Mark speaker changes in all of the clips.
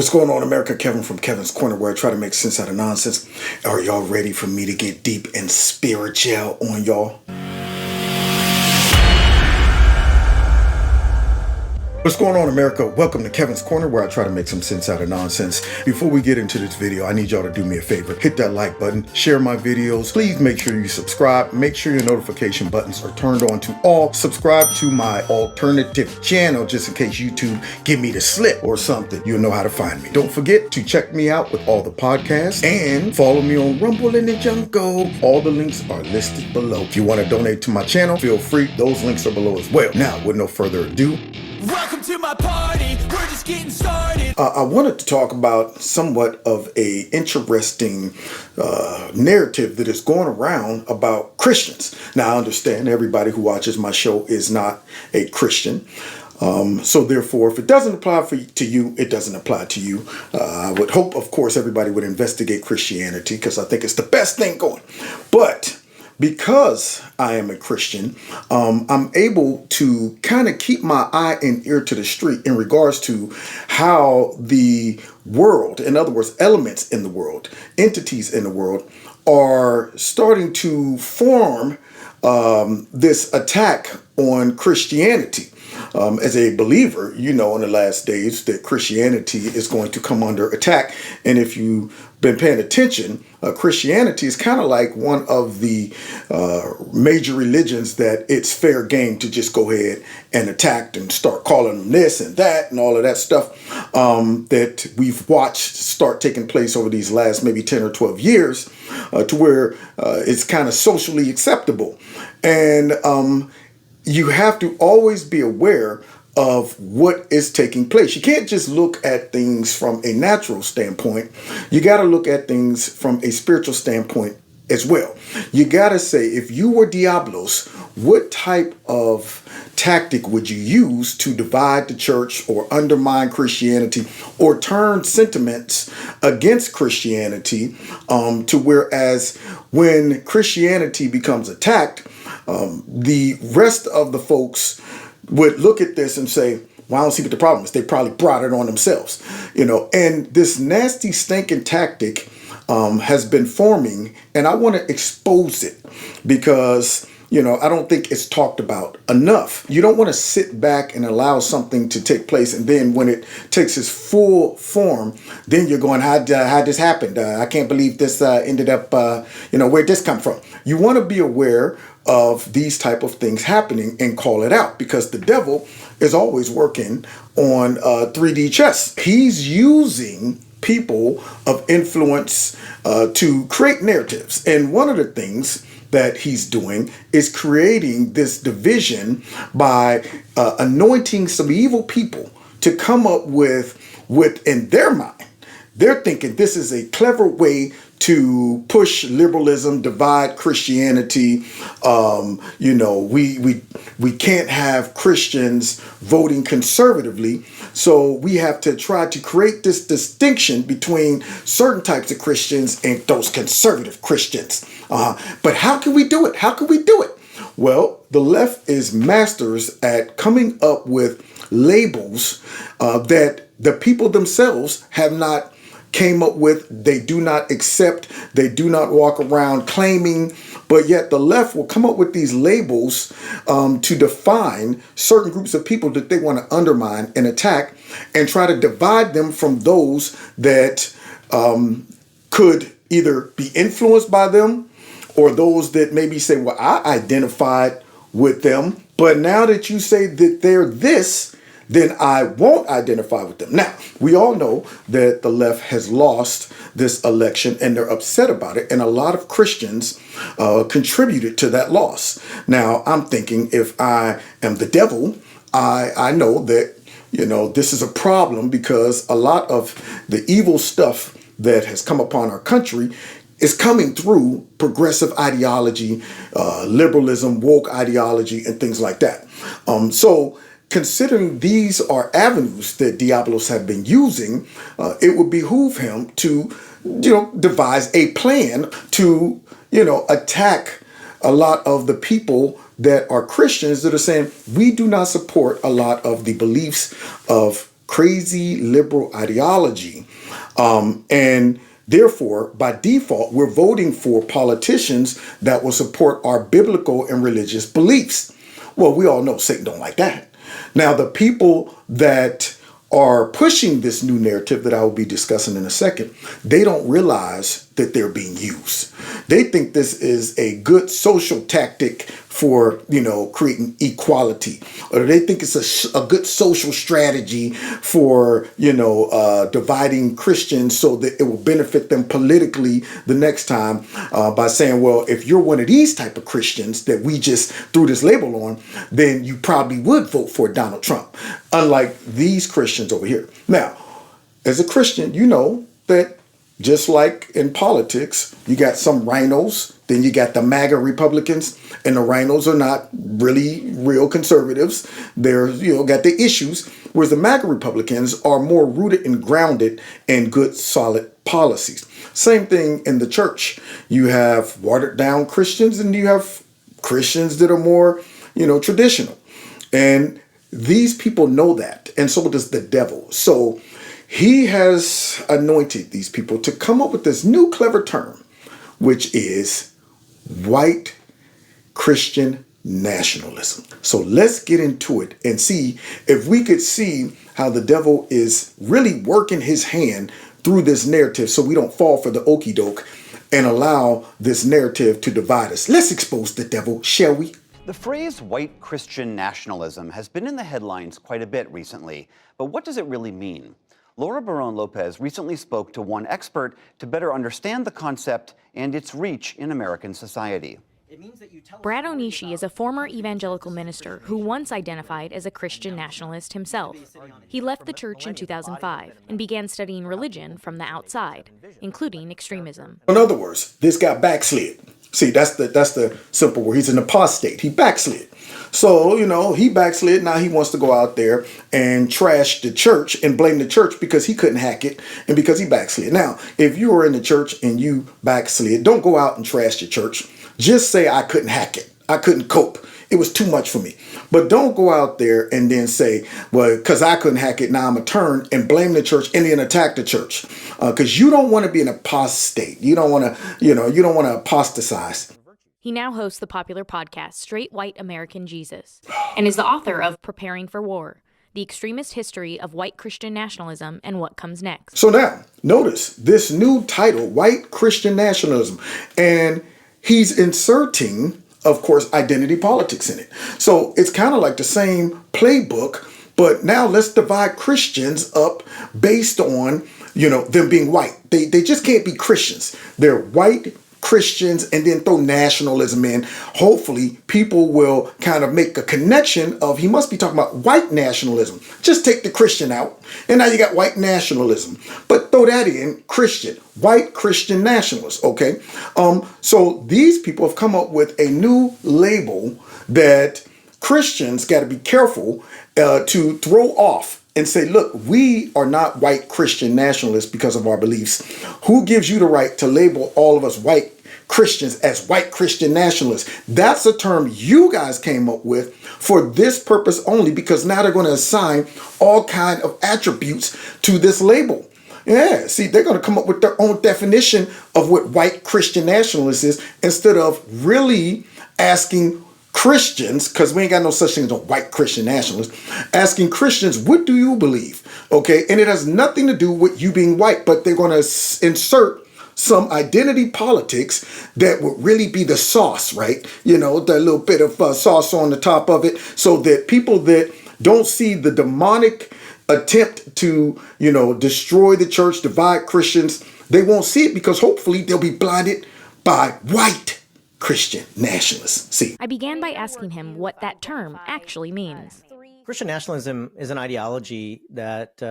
Speaker 1: What's going on, America? Kevin from Kevin's Corner, where I try to make sense out of nonsense. Are y'all ready for me to get deep and spiritual on y'all? What's going on, America? Welcome to Kevin's Corner, where I try to make some sense out of nonsense. Before we get into this video, I need y'all to do me a favor. Hit that like button, share my videos. Please make sure you subscribe. Make sure your notification buttons are turned on to all. Subscribe to my alternative channel, just in case YouTube give me the slip or something. You'll know how to find me. Don't forget to check me out with all the podcasts and follow me on Rumble in the Jungle. All the links are listed below. If you want to donate to my channel, feel free. Those links are below as well. Now, with no further ado,
Speaker 2: welcome to my party, we're just getting started.
Speaker 1: I wanted to talk about somewhat of a interesting narrative that is going around about Christians. Now, I understand everybody who watches my show is not a Christian. So therefore, if it doesn't apply to you, it doesn't apply to you. I would hope, of course, everybody would investigate Christianity because I think it's the best thing going. But because I am a Christian, I'm able to kind of keep my eye and ear to the street in regards to how the world, in other words, elements in the world, entities in the world, are starting to form this attack on Christianity. As a believer, you know, in the last days that Christianity is going to come under attack. And if you've been paying attention, Christianity is kind of like one of the major religions that it's fair game to just go ahead and attack and start calling them this and that and all of that stuff that we've watched start taking place over these last maybe 10 or 12 years to where it's kind of socially acceptable. And you have to always be aware of what is taking place. You can't just look at things from a natural standpoint. You got to look at things from a spiritual standpoint as well. You got to say, if you were Diablos, what type of tactic would you use to divide the church or undermine Christianity or turn sentiments against Christianity to whereas when Christianity becomes attacked, the rest of the folks would look at this and say, well, I don't see what the problem is. They probably brought it on themselves, you know, and this nasty stinking tactic has been forming, and I want to expose it because, you know, I don't think it's talked about enough. You don't want to sit back and allow something to take place, and then when it takes its full form, then you're going, how this happened? I can't believe this ended up, where'd this come from? You want to be aware of these type of things happening and call it out, because the devil is always working on 3D chess. He's using people of influence to create narratives. And one of the things that he's doing is creating this division by anointing some evil people to come up with in their mind, they're thinking this is a clever way to push liberalism, divide Christianity. We can't have Christians voting conservatively. So we have to try to create this distinction between certain types of Christians and those conservative Christians. But how can we do it? How can we do it? Well, the left is masters at coming up with labels that the people themselves have not came up with, they do not accept, they do not walk around claiming, but yet the left will come up with these labels to define certain groups of people that they want to undermine and attack and try to divide them from those that could either be influenced by them or those that maybe say, well, I identified with them, but now that you say that they're this, then I won't identify with them. Now, we all know that the left has lost this election and they're upset about it. And a lot of Christians contributed to that loss. Now, I'm thinking if I am the devil, I know that, you know, this is a problem because a lot of the evil stuff that has come upon our country is coming through progressive ideology, liberalism, woke ideology, and things like that. So considering these are avenues that Diablos have been using, it would behoove him to, devise a plan to, attack a lot of the people that are Christians that are saying, we do not support a lot of the beliefs of crazy liberal ideology. And therefore, by default, we're voting for politicians that will support our biblical and religious beliefs. Well, we all know Satan don't like that. Now, the people that are pushing this new narrative that I will be discussing in a second, they don't realize that they're being used. They think this is a good social tactic for, creating equality, or they think it's a good social strategy for, dividing Christians so that it will benefit them politically the next time by saying, well, if you're one of these type of Christians that we just threw this label on, then you probably would vote for Donald Trump, unlike these Christians over here. Now, as a Christian, you know that just like in politics, you got some rhinos, then you got the MAGA Republicans, and the rhinos are not really real conservatives. They're, got the issues, whereas the MAGA Republicans are more rooted and grounded in good, solid policies. Same thing in the church. You have watered down Christians and you have Christians that are more, traditional. And these people know that, and so does the devil. So he has anointed these people to come up with this new clever term, which is white Christian nationalism. So let's get into it and see if we could see how the devil is really working his hand through this narrative so we don't fall for the okie doke and allow this narrative to divide us. Let's expose the devil, shall we?
Speaker 3: The phrase white Christian nationalism has been in the headlines quite a bit recently, but what does it really mean? Laura Barón Lopez recently spoke to one expert to better understand the concept and its reach in American society.
Speaker 4: Brad Onishi is a former evangelical minister who once identified as a Christian nationalist himself. He left the church in 2005 and began studying religion from the outside, including extremism.
Speaker 1: In other words, this guy backslid. See, that's the simple word. He's an apostate. He backslid. So, he backslid. Now he wants to go out there and trash the church and blame the church because he couldn't hack it and because he backslid. Now, if you were in the church and you backslid, don't go out and trash the church. Just say, I couldn't hack it. I couldn't cope. It was too much for me. But don't go out there and then say, well, because I couldn't hack it, now I'm going to turn and blame the church and then attack the church. Because you don't want to be an apostate. You don't want to, you don't want to apostatize.
Speaker 4: He now hosts the popular podcast Straight White American Jesus and is the author of Preparing for War, the extremist history of white Christian nationalism and what comes next.
Speaker 1: So now, notice this new title, White Christian Nationalism, and he's inserting, of course, identity politics in it. So it's kind of like the same playbook, but now let's divide Christians up based on, them being white. They just can't be Christians. They're white Christians and then throw nationalism in. Hopefully people will kind of make a connection of he must be talking about white nationalism. Just take the Christian out and now you got white nationalism. But throw that in, Christian, white Christian nationalists, okay? So these people have come up with a new label that Christians got to be careful to throw off and say, look, we are not white Christian nationalists because of our beliefs. Who gives you the right to label all of us white Christians as white Christian nationalists? That's a term you guys came up with for this purpose only, because now they're going to assign all kind of attributes to this label. Yeah, see, they're going to come up with their own definition of what white Christian nationalist is instead of really asking Christians, because we ain't got no such thing as a white Christian nationalist, asking Christians, what do you believe? Okay, and it has nothing to do with you being white, but they're going to insert some identity politics that would really be the sauce, right? The little bit of sauce on the top of it, so that people that don't see the demonic attempt to, destroy the church, divide Christians, they won't see it because hopefully they'll be blinded by white Christian nationalists. See,
Speaker 4: I began by asking him what that term actually means.
Speaker 5: Christian nationalism is an ideology that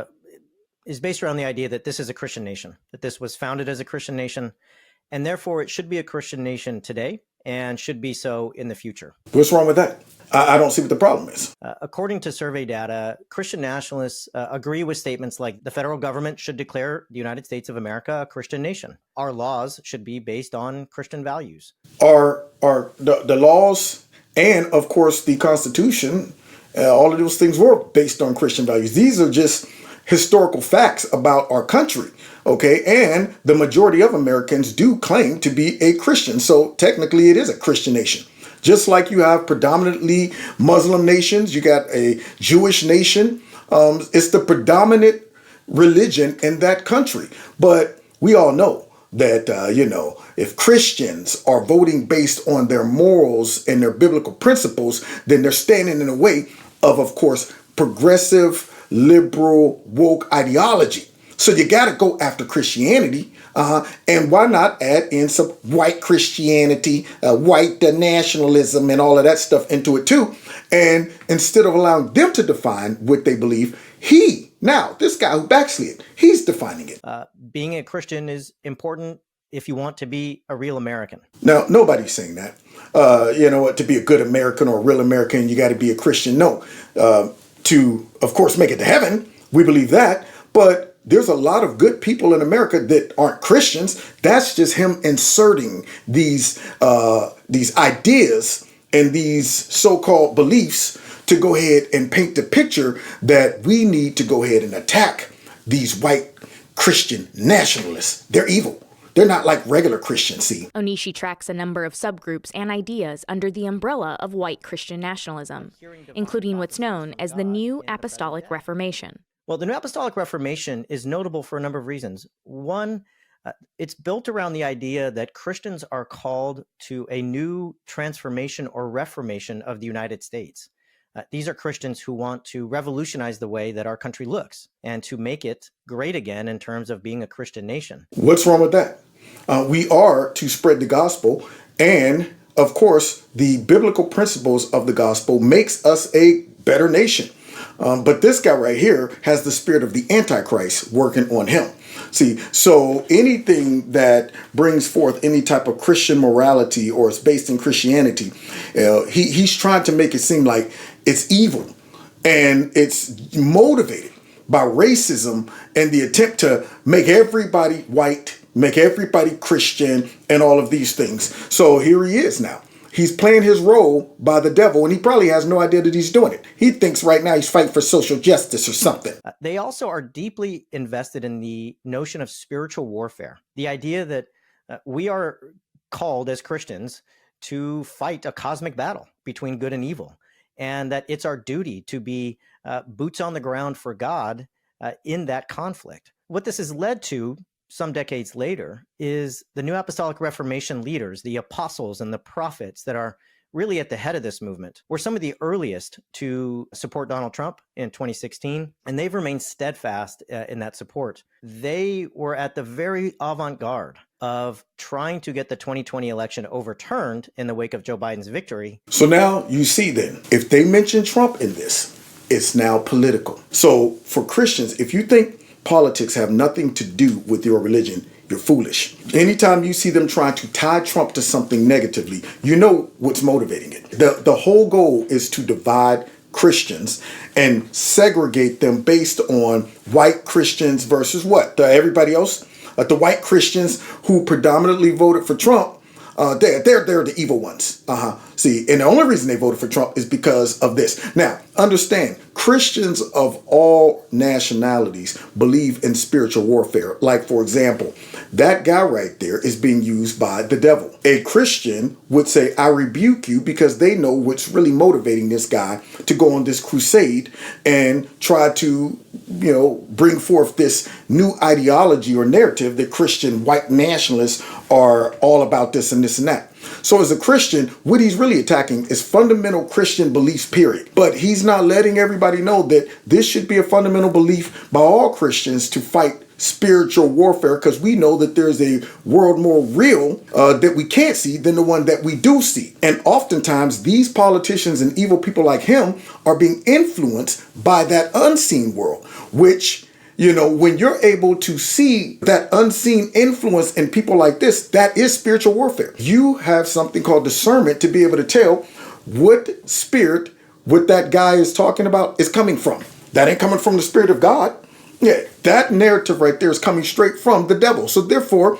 Speaker 5: is based around the idea that this is a Christian nation, that this was founded as a Christian nation, and therefore it should be a Christian nation today and should be so in the future.
Speaker 1: What's wrong with that? I don't see what the problem is.
Speaker 5: According to survey data, Christian nationalists agree with statements like the federal government should declare the United States of America a Christian nation. Our laws should be based on Christian values.
Speaker 1: Are the laws and, of course, the Constitution, all of those things were based on Christian values. These are just, historical facts about our country. Okay, and the majority of Americans do claim to be a Christian. So technically it is a Christian nation. Just like you have predominantly Muslim nations, you got a Jewish nation. It's the predominant religion in that country. But we all know that, if Christians are voting based on their morals and their biblical principles, then they're standing in the way of course, progressive, liberal, woke ideology. So you got to go after Christianity. And why not add in some white Christianity, white nationalism and all of that stuff into it too. And instead of allowing them to define what they believe, this guy who backslid, he's defining it.
Speaker 5: Being a Christian is important if you want to be a real American.
Speaker 1: Now, nobody's saying that. To be a good American or a real American, you got to be a Christian. No. To, of course, make it to heaven, we believe that. But there's a lot of good people in America that aren't Christians. That's just him inserting these ideas and these so-called beliefs to go ahead and paint the picture that we need to go ahead and attack these white Christian nationalists. They're evil. They're not like regular Christians, see.
Speaker 4: Onishi tracks a number of subgroups and ideas under the umbrella of white Christian nationalism, including what's known as the New Apostolic Reformation.
Speaker 5: Well, the New Apostolic Reformation is notable for a number of reasons. One, it's built around the idea that Christians are called to a new transformation or reformation of the United States. These are Christians who want to revolutionize the way that our country looks and to make it great again in terms of being a Christian nation.
Speaker 1: What's wrong with that? We are to spread the gospel, and of course, the biblical principles of the gospel makes us a better nation. But this guy right here has the spirit of the Antichrist working on him. See, so anything that brings forth any type of Christian morality or is based in Christianity, he's trying to make it seem like it's evil, and it's motivated by racism and the attempt to make everybody white, make everybody Christian, and all of these things. So here he is now. He's playing his role by the devil, and he probably has no idea that he's doing it. He thinks right now he's fighting for social justice or something.
Speaker 5: They also are deeply invested in the notion of spiritual warfare, the idea that we are called as Christians to fight a cosmic battle between good and evil, and that it's our duty to be boots on the ground for God in that conflict. What this has led to some decades later is the New Apostolic Reformation leaders, the apostles and the prophets that are really at the head of this movement, were some of the earliest to support Donald Trump in 2016, and they've remained steadfast in that support. They were at the very avant-garde of trying to get the 2020 election overturned in the wake of Joe Biden's victory.
Speaker 1: So now you see then, if they mention Trump in this, it's now political. So for Christians, if you think politics have nothing to do with your religion, you're foolish. Anytime you see them trying to tie Trump to something negatively, you know what's motivating it. The whole goal is to divide Christians and segregate them based on white Christians versus what? Everybody else? The white Christians who predominantly voted for Trump, they're the evil ones. See, and the only reason they voted for Trump is because of this. Now, understand, Christians of all nationalities believe in spiritual warfare. Like, for example, that guy right there is being used by the devil. A Christian would say, I rebuke you, because they know what's really motivating this guy to go on this crusade and try to, bring forth this new ideology or narrative that Christian white nationalists are all about this and this and that. So as a Christian, what he's really attacking is fundamental Christian beliefs, period. But he's not letting everybody know that this should be a fundamental belief by all Christians to fight spiritual warfare, because we know that there's a world more real that we can't see than the one that we do see. And oftentimes these politicians and evil people like him are being influenced by that unseen world, which, when you're able to see that unseen influence in people like this, that is spiritual warfare. You have something called discernment to be able to tell what spirit, what that guy is talking about is coming from. That ain't coming from the Spirit of God. Yeah, that narrative right there is coming straight from the devil. So therefore,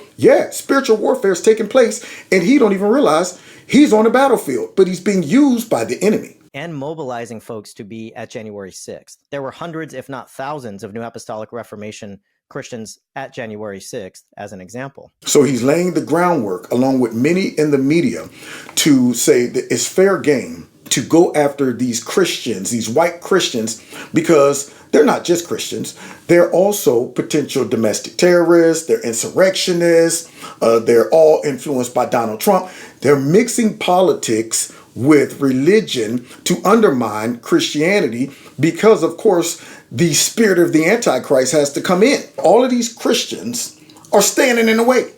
Speaker 1: spiritual warfare is taking place, and he don't even realize he's on the battlefield, but he's being used by the enemy.
Speaker 5: and mobilizing folks to be at January 6th. There were hundreds, if not thousands, of New Apostolic Reformation Christians at January 6th, as an example.
Speaker 1: So he's laying the groundwork, along with many in the media, to say that it's fair game to go after these Christians, these white Christians, because they're not just Christians. They're also potential domestic terrorists. They're insurrectionists. They're all influenced by Donald Trump. They're mixing politics with religion to undermine Christianity because, of course, the spirit of the Antichrist has to come in. All of these Christians are standing in the way.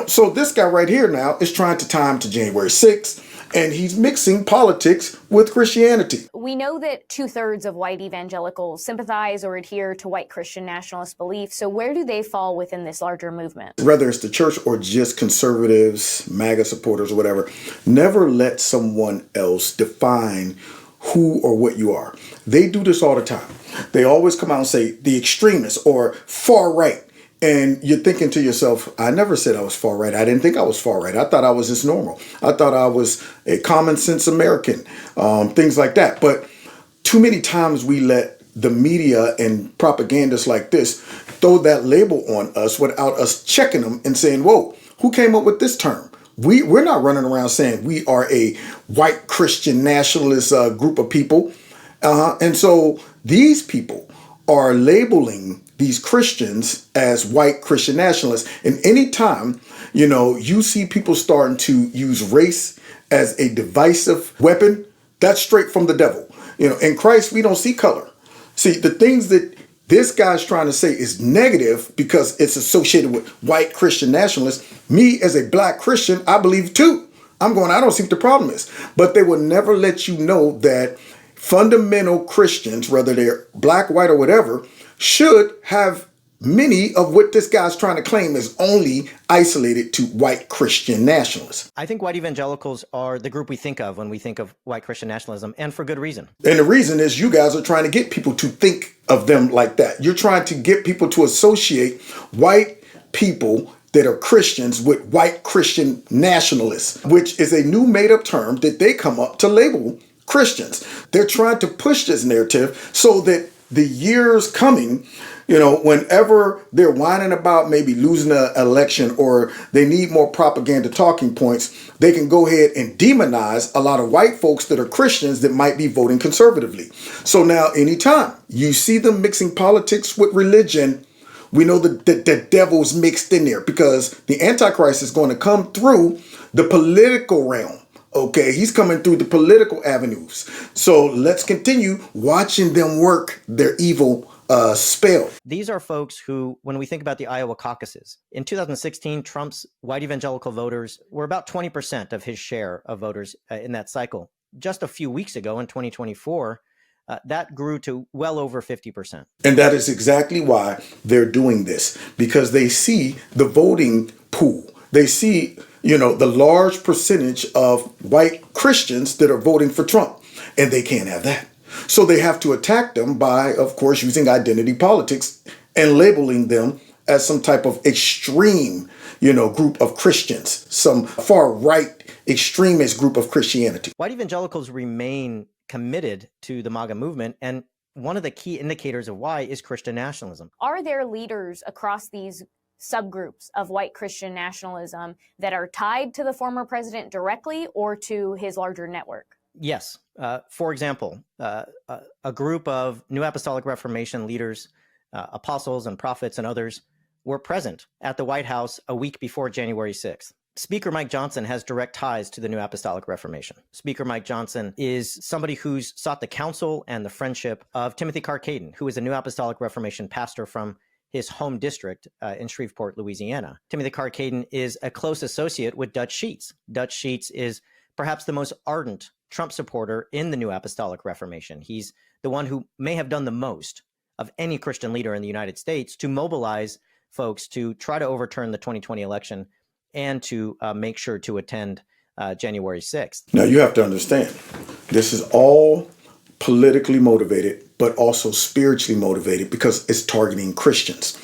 Speaker 1: So this guy right here now is trying to tie him to January 6th, and he's mixing politics with Christianity.
Speaker 4: We know that 2/3 of white evangelicals sympathize or adhere to white Christian nationalist beliefs. So where do they fall within this larger movement?
Speaker 1: Whether it's the church or just conservatives, MAGA supporters, or whatever, never let someone else define who or what you are. They do this all the time. They always come out and say the extremists or far right. And you're thinking to yourself, I never said I was far right. I didn't think I was far right. I thought I was just normal. I thought I was a common sense American, things like that. But too many times we let the media and propagandists like this throw that label on us without us checking them and saying, whoa, who came up with this term? We're not running around saying we are a white Christian nationalist group of people. And so these people are labeling these Christians as white Christian nationalists. And anytime, you see people starting to use race as a divisive weapon, that's straight from the devil. In Christ, we don't see color. See, the things that this guy's trying to say is negative because it's associated with white Christian nationalists. Me as a black Christian, I believe too. I don't see what the problem is. But they will never let you know that fundamental Christians, whether they're black, white, or whatever, should have many of what this guy's trying to claim is only isolated to white Christian nationalists.
Speaker 5: I think white evangelicals are the group we think of when we think of white Christian nationalism, and for good reason.
Speaker 1: And the reason is you guys are trying to get people to think of them like that. You're trying to get people to associate white people that are Christians with white Christian nationalists, which is a new made-up term that they come up to label Christians. They're trying to push this narrative so that the years coming, whenever they're whining about maybe losing an election or they need more propaganda talking points, they can go ahead and demonize a lot of white folks that are Christians that might be voting conservatively. So now anytime you see them mixing politics with religion, we know that the devil's mixed in there because the Antichrist is going to come through the political realm. Okay, he's coming through the political avenues. So let's continue watching them work their evil spell.
Speaker 5: These are folks who, when we think about the Iowa caucuses, in 2016, Trump's white evangelical voters were about 20% of his share of voters in that cycle. Just a few weeks ago in 2024, that grew to well over 50%.
Speaker 1: And that is exactly why they're doing this, because they see the voting pool. They see the large percentage of white Christians that are voting for Trump, and they can't have that. So they have to attack them by, of course, using identity politics and labeling them as some type of extreme, group of Christians, some far right extremist group of Christianity.
Speaker 5: White evangelicals remain committed to the MAGA movement, and one of the key indicators of why is Christian nationalism.
Speaker 4: Are there leaders across these subgroups of white Christian nationalism that are tied to the former president directly or to his larger network?
Speaker 5: Yes. For example, a group of New Apostolic Reformation leaders, apostles and prophets and others, were present at the White House a week before January 6th. Speaker Mike Johnson has direct ties to the New Apostolic Reformation. Speaker Mike Johnson is somebody who's sought the counsel and the friendship of Timothy Carcaden, who is a New Apostolic Reformation pastor from his home district in Shreveport, Louisiana. Timothy Carcaden is a close associate with Dutch Sheets. Dutch Sheets is perhaps the most ardent Trump supporter in the New Apostolic Reformation. He's the one who may have done the most of any Christian leader in the United States to mobilize folks to try to overturn the 2020 election and to make sure to attend January 6th.
Speaker 1: Now, you have to understand, this is all politically motivated, but also spiritually motivated because it's targeting Christians.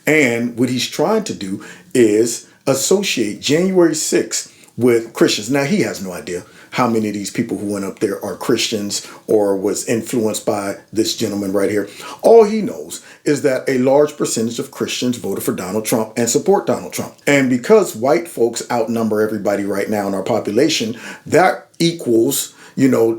Speaker 1: And what he's trying to do is associate January 6th with Christians. Now, he has no idea. how many of these people who went up there are Christians or was influenced by this gentleman right here. All he knows is that a large percentage of Christians voted for Donald Trump and support Donald Trump. And because white folks outnumber everybody right now in our population, that equals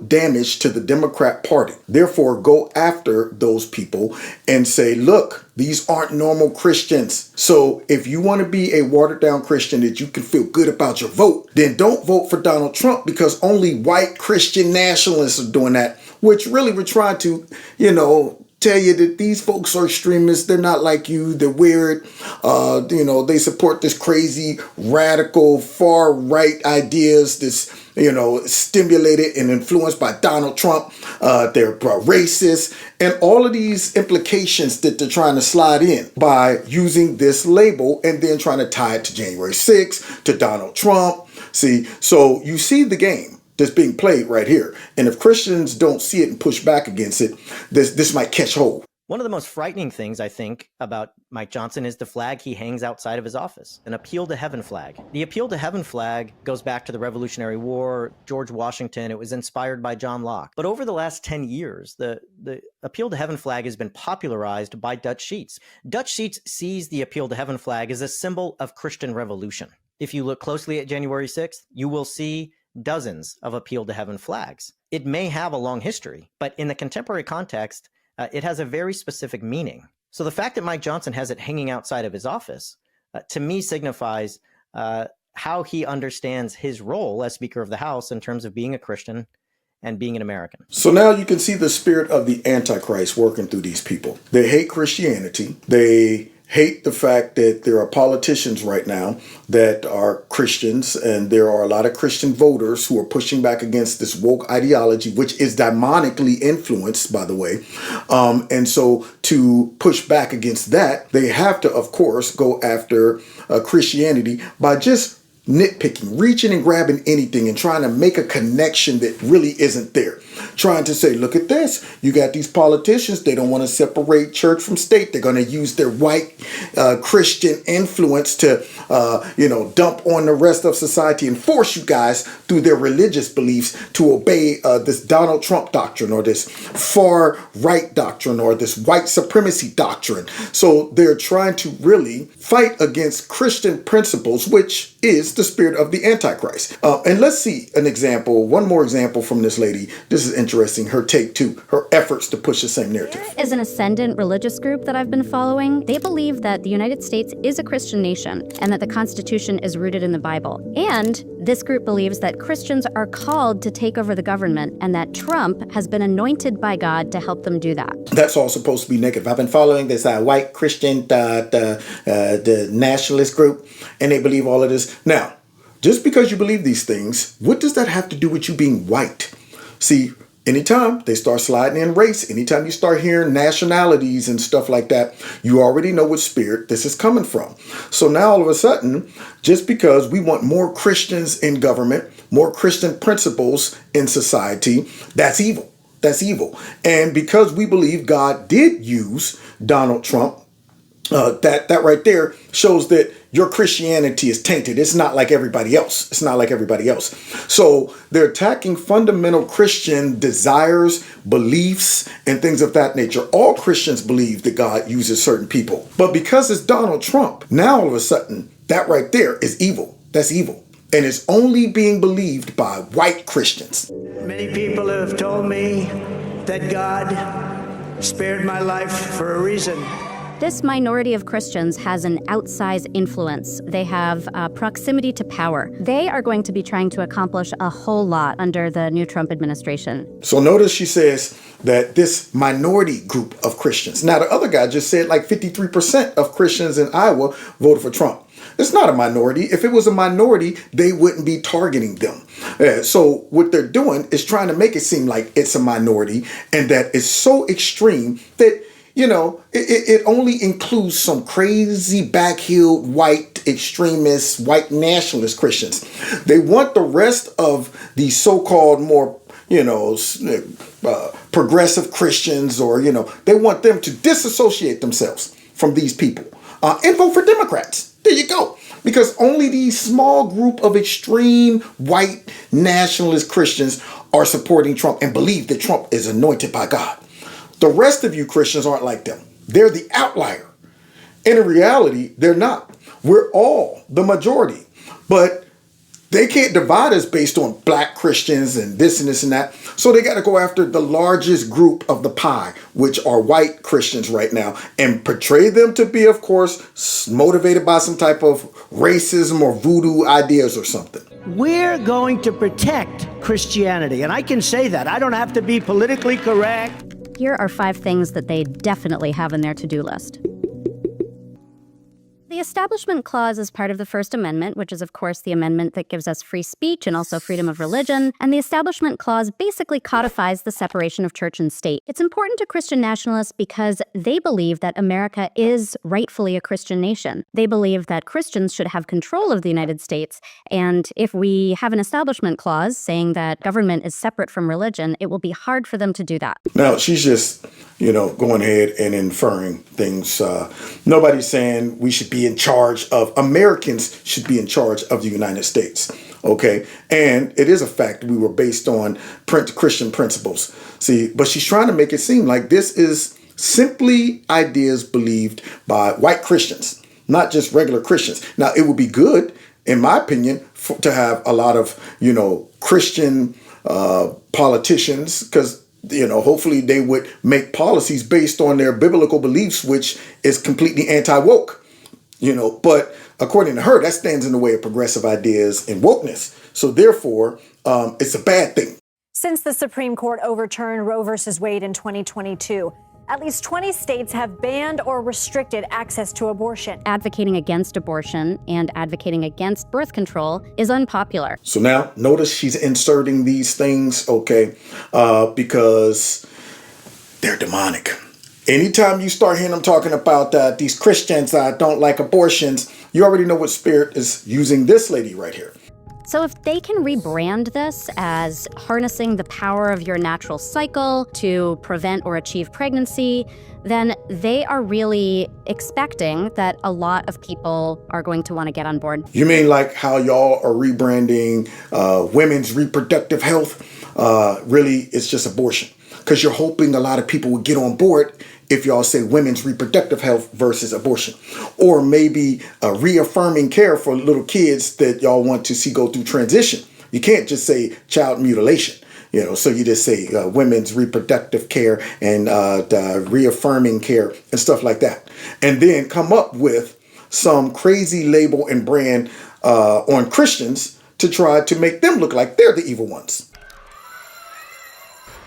Speaker 1: damage to the Democrat Party. Therefore, go after those people and say, look, these aren't normal Christians. So if you want to be a watered down Christian that you can feel good about your vote, then don't vote for Donald Trump, because only white Christian nationalists are doing that, which really we're trying to, tell you that these folks are extremists. They're not like you. They're weird. They support this crazy, radical, far right ideas, this, stimulated and influenced by Donald Trump. They're racist, and all of these implications that they're trying to slide in by using this label and then trying to tie it to January 6th, to Donald Trump. See, so you see the game that's being played right here. And if Christians don't see it and push back against it, this might catch hold.
Speaker 5: One of the most frightening things, I think, about Mike Johnson is the flag he hangs outside of his office, an Appeal to Heaven flag. The Appeal to Heaven flag goes back to the Revolutionary War, George Washington. It was inspired by John Locke. But over the last 10 years, the Appeal to Heaven flag has been popularized by Dutch Sheets. Dutch Sheets sees the Appeal to Heaven flag as a symbol of Christian revolution. If you look closely at January 6th, you will see dozens of Appeal to Heaven flags. It may have a long history, but in the contemporary context, it has a very specific meaning. So the fact that Mike Johnson has it hanging outside of his office, to me, signifies how he understands his role as Speaker of the House in terms of being a Christian and being an American.
Speaker 1: So now you can see the spirit of the Antichrist working through these people. They hate Christianity. They hate the fact that there are politicians right now that are Christians, and there are a lot of Christian voters who are pushing back against this woke ideology, which is demonically influenced, by the way. And so to push back against that, they have to, of course, go after Christianity by just nitpicking, reaching and grabbing anything and trying to make a connection that really isn't there. Trying to say, look at this. You got these politicians. They don't want to separate church from state. They're going to use their white Christian influence to, dump on the rest of society and force you guys through their religious beliefs to obey this Donald Trump doctrine or this far right doctrine or this white supremacy doctrine. So they're trying to really fight against Christian principles, which is the spirit of the Antichrist. And let's see an example, one more example from this lady. This is interesting, her take too, her efforts to push the same narrative.
Speaker 6: Is an ascendant religious group that I've been following. They believe that the United States is a Christian nation and that the Constitution is rooted in the Bible. And this group believes that Christians are called to take over the government and that Trump has been anointed by God to help them do that.
Speaker 1: That's all supposed to be negative. I've been following this white Christian, the nationalist group, and they believe all of this. Now, just because you believe these things, what does that have to do with you being white? See, anytime they start sliding in race, anytime you start hearing nationalities and stuff like that, you already know what spirit this is coming from. So now all of a sudden, just because we want more Christians in government, more Christian principles in society, that's evil. That's evil. And because we believe God did use Donald Trump, that right there shows that your Christianity is tainted. It's not like everybody else. It's not like everybody else. So they're attacking fundamental Christian desires, beliefs, and things of that nature. All Christians believe that God uses certain people. But because it's Donald Trump, now all of a sudden, that right there is evil. That's evil. And it's only being believed by white Christians.
Speaker 7: Many people have told me that God spared my life for a reason.
Speaker 6: This minority of Christians has an outsized influence. They have proximity to power. They are going to be trying to accomplish a whole lot under the new Trump administration.
Speaker 1: So notice she says that this minority group of Christians. Now, the other guy just said like 53% of Christians in Iowa voted for Trump. It's not a minority. If it was a minority, they wouldn't be targeting them. So what they're doing is trying to make it seem like it's a minority and that it's so extreme that it only includes some crazy back-heeled white extremists, white nationalist Christians. They want the rest of the so-called more, progressive Christians or, they want them to disassociate themselves from these people and vote for Democrats. There you go. because only these small group of extreme white nationalist Christians are supporting Trump and believe that Trump is anointed by God. The rest of you Christians aren't like them. They're the outlier. And in reality, they're not. We're all the majority. But they can't divide us based on black Christians and this and this and that. So they got to go after the largest group of the pie, which are white Christians right now, and portray them to be, of course, motivated by some type of racism or voodoo ideas or something.
Speaker 7: We're going to protect Christianity, and I can say that. I don't have to be politically correct.
Speaker 6: Here are 5 things that they definitely have in their to-do list. The Establishment Clause is part of the First Amendment, which is, of course, the amendment that gives us free speech and also freedom of religion. And the Establishment Clause basically codifies the separation of church and state. It's important to Christian nationalists because they believe that America is rightfully a Christian nation. They believe that Christians should have control of the United States. And if we have an Establishment Clause saying that government is separate from religion, it will be hard for them to do that.
Speaker 1: Now, she's just, going ahead and inferring things. Nobody's saying we should be in charge of, Americans should be in charge of the United States. Okay. And it is a fact we were based on Christian principles. See, but she's trying to make it seem like this is simply ideas believed by white Christians, not just regular Christians. Now, it would be good, in my opinion, to have a lot of, Christian politicians, because hopefully they would make policies based on their biblical beliefs, which is completely anti-woke, but according to her, that stands in the way of progressive ideas and wokeness. So therefore, it's a bad thing.
Speaker 8: Since the Supreme Court overturned Roe v. Wade in 2022, at least 20 states have banned or restricted access to abortion.
Speaker 6: Advocating against abortion and advocating against birth control is unpopular.
Speaker 1: So now notice she's inserting these things, okay, because they're demonic. Anytime you start hearing them talking about these Christians don't like abortions, you already know what spirit is using this lady right here.
Speaker 6: So if they can rebrand this as harnessing the power of your natural cycle to prevent or achieve pregnancy, then they are really expecting that a lot of people are going to want to get on board.
Speaker 1: You mean like how y'all are rebranding women's reproductive health? Really, it's just abortion. Because you're hoping a lot of people would get on board if y'all say women's reproductive health versus abortion. Or maybe reaffirming care for little kids that y'all want to see go through transition. You can't just say child mutilation. So you just say women's reproductive care and reaffirming care and stuff like that. And then come up with some crazy label and brand on Christians to try to make them look like they're the evil ones.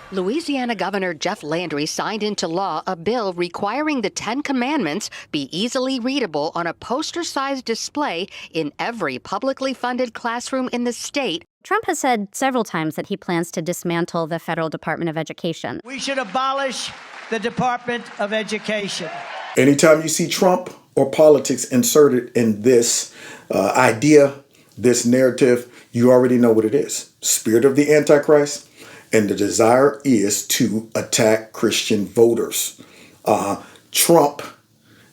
Speaker 9: Louisiana Governor Jeff Landry signed into law a bill requiring the 10 Commandments be easily readable on a poster-sized display in every publicly funded classroom in the state.
Speaker 6: Trump has said several times that he plans to dismantle the Federal Department of Education.
Speaker 7: We should abolish the Department of Education.
Speaker 1: Anytime you see Trump or politics inserted in this idea, this narrative, you already know what it is. Spirit of the Antichrist. And the desire is to attack Christian voters. Trump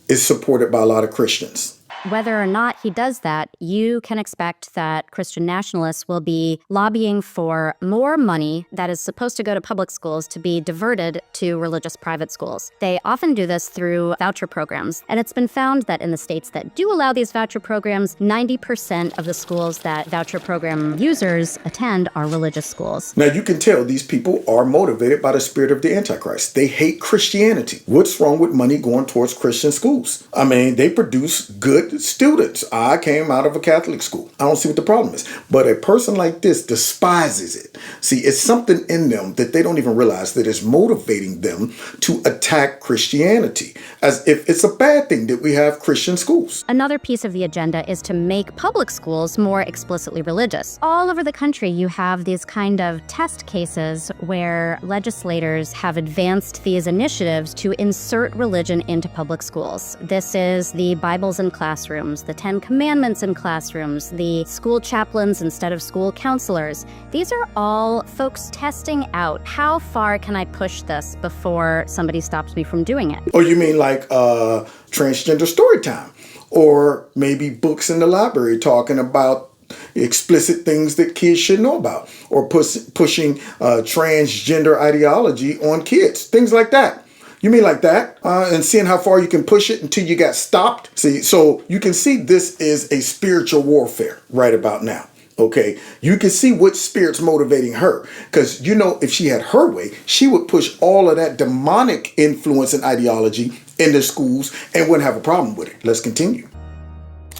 Speaker 1: is supported by a lot of Christians.
Speaker 6: Whether or not he does that, you can expect that Christian nationalists will be lobbying for more money that is supposed to go to public schools to be diverted to religious private schools. They often do this through voucher programs, and it's been found that in the states that do allow these voucher programs, 90% of the schools that voucher program users attend are religious schools.
Speaker 1: Now you can tell these people are motivated by the spirit of the Antichrist. They hate Christianity. What's wrong with money going towards Christian schools? I mean, they produce good students. I came out of a Catholic school. I don't see what the problem is. But a person like this despises it. See, it's something in them that they don't even realize that is motivating them to attack Christianity, as if it's a bad thing that we have Christian schools.
Speaker 6: Another piece of the agenda is to make public schools more explicitly religious. All over the country, you have these kind of test cases where legislators have advanced these initiatives to insert religion into public schools. This is the Bibles in classrooms, the 10 Commandments in classrooms, the school chaplains instead of school counselors. These are all folks testing out how far can I push this before somebody stops me from doing it.
Speaker 1: Or you mean like transgender story time? or maybe books in the library talking about explicit things that kids should know about, or pushing transgender ideology on kids, things like that. You mean like that? And seeing how far you can push it until you got stopped. See, so you can see this is a spiritual warfare right about now. Okay, you can see what spirit's motivating her, because you know if she had her way, she would push all of that demonic influence and ideology into schools and wouldn't have a problem with it. Let's continue.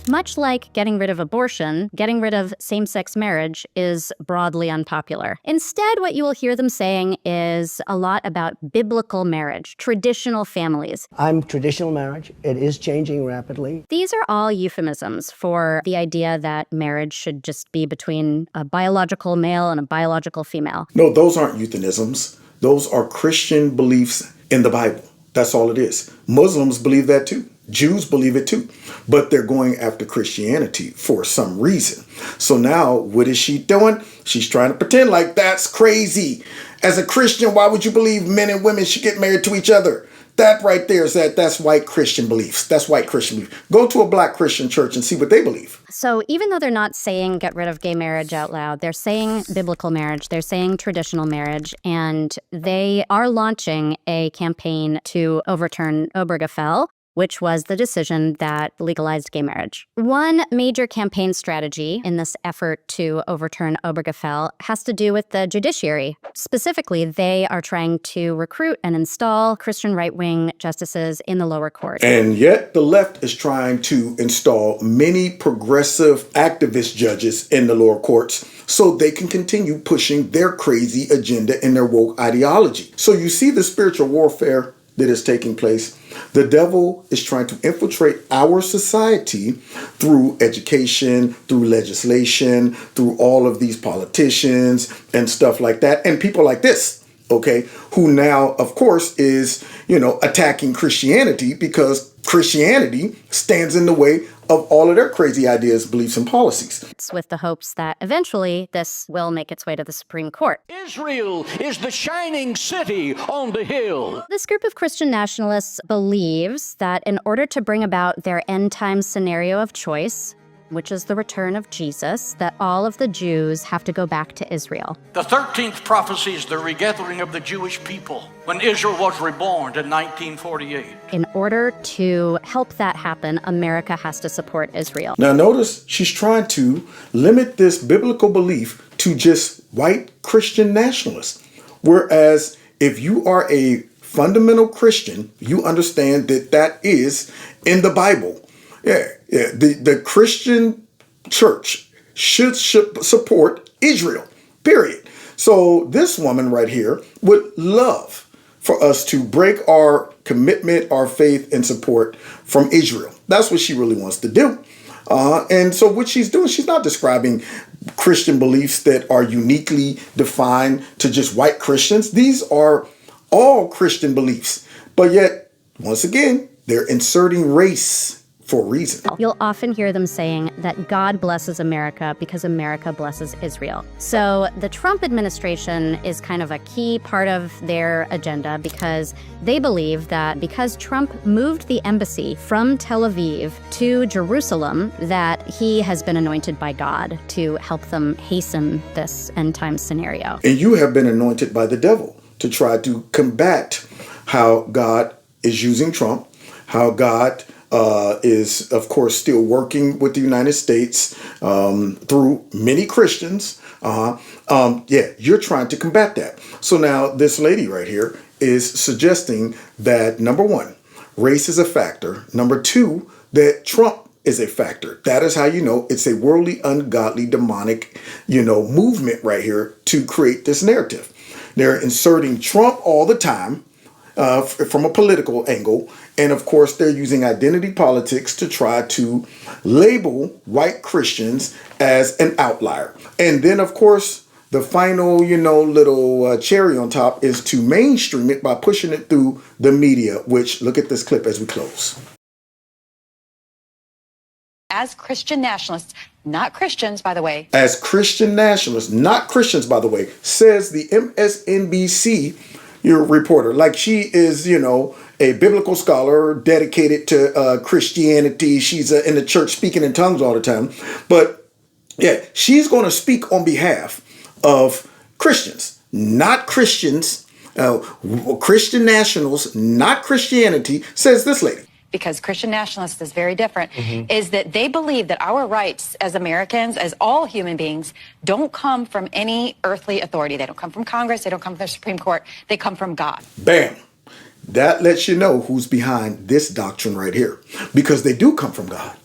Speaker 6: Much like getting rid of abortion, getting rid of same-sex marriage is broadly unpopular. Instead, what you will hear them saying is a lot about biblical marriage, traditional families.
Speaker 7: I'm traditional marriage. It is changing rapidly.
Speaker 6: These are all euphemisms for the idea that marriage should just be between a biological male and a biological female.
Speaker 1: No, those aren't euphemisms. Those are Christian beliefs in the Bible. That's all it is. Muslims believe that too. Jews believe it too, but they're going after Christianity for some reason. So now what is she doing? She's trying to pretend like that's crazy. As a Christian, why would you believe men and women should get married to each other? That right there is that's white Christian beliefs. That's white Christian beliefs. Go to a black Christian church and see what they believe.
Speaker 6: So even though they're not saying get rid of gay marriage out loud, they're saying biblical marriage, they're saying traditional marriage, and they are launching a campaign to overturn Obergefell, which was the decision that legalized gay marriage. One major campaign strategy in this effort to overturn Obergefell has to do with the judiciary. Specifically, they are trying to recruit and install Christian right-wing justices in the lower court.
Speaker 1: And yet the left is trying to install many progressive activist judges in the lower courts so they can continue pushing their crazy agenda and their woke ideology. So you see the spiritual warfare that is taking place. The devil is trying to infiltrate our society through education, through legislation, through all of these politicians and stuff like that. And people like this, okay, who now, of course, is, attacking Christianity because Christianity stands in the way of all of their crazy ideas, beliefs, and policies.
Speaker 6: It's with the hopes that eventually this will make its way to the Supreme Court.
Speaker 10: Israel is the shining city on the hill.
Speaker 6: This group of Christian nationalists believes that in order to bring about their end-time scenario of choice, which is the return of Jesus, that all of the Jews have to go back to Israel.
Speaker 10: The 13th prophecy is the regathering of the Jewish people when Israel was reborn in 1948.
Speaker 6: In order to help that happen, America has to support Israel.
Speaker 1: Now notice she's trying to limit this biblical belief to just white Christian nationalists. Whereas if you are a fundamental Christian, you understand that that is in the Bible. The Christian church should support Israel, period. So this woman right here would love for us to break our commitment, our faith, and support from Israel. That's what she really wants to do. And so what she's doing, she's not describing Christian beliefs that are uniquely defined to just white Christians. These are all Christian beliefs. But yet, once again, they're inserting race for a reason.
Speaker 6: You'll often hear them saying that God blesses America because America blesses Israel. So the Trump administration is kind of a key part of their agenda because they believe that because Trump moved the embassy from Tel Aviv to Jerusalem, that he has been anointed by God to help them hasten this end time scenario.
Speaker 1: And you have been anointed by the devil to try to combat how God is using Trump, how God is, of course, still working with the United States through many Christians. You're trying to combat that. So now this lady right here is suggesting that, number one, race is a factor. Number two, that Trump is a factor. That is how you know it's a worldly, ungodly, demonic, movement right here to create this narrative. They're inserting Trump all the time from a political angle. And of course, they're using identity politics to try to label white Christians as an outlier. And then, of course, the final, little cherry on top is to mainstream it by pushing it through the media, which, look at this clip as we close.
Speaker 11: As Christian nationalists, not Christians, by the way.
Speaker 1: As Christian nationalists, not Christians, by the way, says the MSNBC reporter, like she is, a biblical scholar dedicated to Christianity. She's in the church speaking in tongues all the time. But yeah, she's going to speak on behalf of Christians, not Christians, Christian nationals, not Christianity, says this lady.
Speaker 11: Because Christian nationalist is very different, is that they believe that our rights as Americans, as all human beings, don't come from any earthly authority. They don't come from Congress. They don't come from the Supreme Court. They come from God.
Speaker 1: Bam. That lets you know who's behind this doctrine right here, because they do come from God.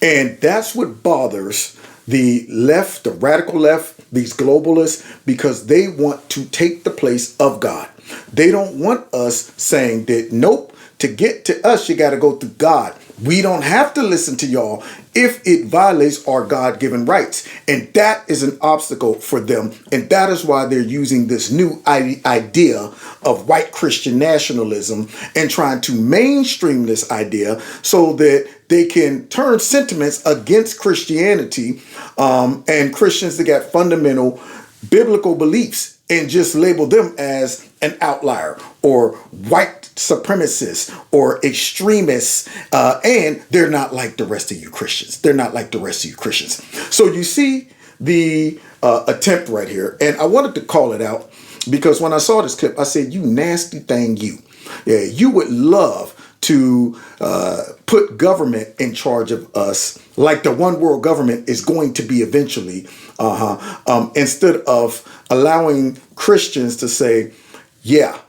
Speaker 1: And that's what bothers the left, the radical left, these globalists, because they want to take the place of God. They don't want us saying that, nope, to get to us, you got to go through God. We don't have to listen to y'all if it violates our God-given rights. And that is an obstacle for them. And that is why they're using this new idea of white Christian nationalism and trying to mainstream this idea so that they can turn sentiments against Christianity and Christians that got fundamental biblical beliefs and just label them as an outlier or white supremacists or extremists, and they're not like the rest of you Christians. They're not like the rest of you Christians. So you see the attempt right here, and I wanted to call it out because when I saw this clip, I said, you nasty thing, you. Yeah, you would love to put government in charge of us like the one world government is going to be eventually, instead of allowing Christians to say, yeah,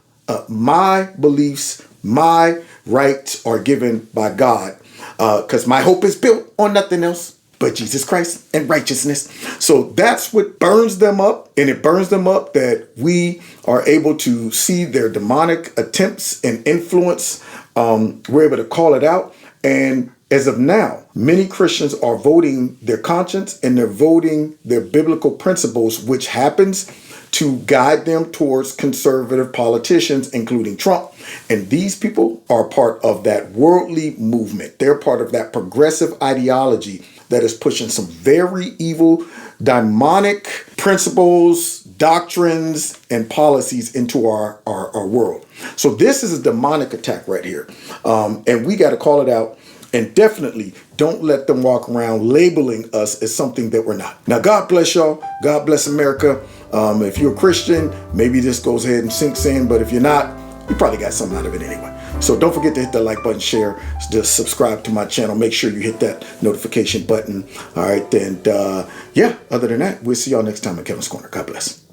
Speaker 1: my beliefs, my rights are given by God, because my hope is built on nothing else but Jesus Christ and righteousness. So that's what burns them up. And it burns them up that we are able to see their demonic attempts and influence. We're able to call it out. And as of now, many Christians are voting their conscience and they're voting their biblical principles, which happens to guide them towards conservative politicians, including Trump. And these people are part of that worldly movement. They're part of that progressive ideology that is pushing some very evil, demonic principles, doctrines, and policies into our world. So this is a demonic attack right here. And we got to call it out. And definitely don't let them walk around labeling us as something that we're not. Now, God bless y'all. God bless America. If you're a Christian, maybe this goes ahead and sinks in. But if you're not, you probably got something out of it anyway. So don't forget to hit that like button, share, just subscribe to my channel. Make sure you hit that notification button. All right. And yeah, other than that, we'll see y'all next time in Kevin's Corner. God bless.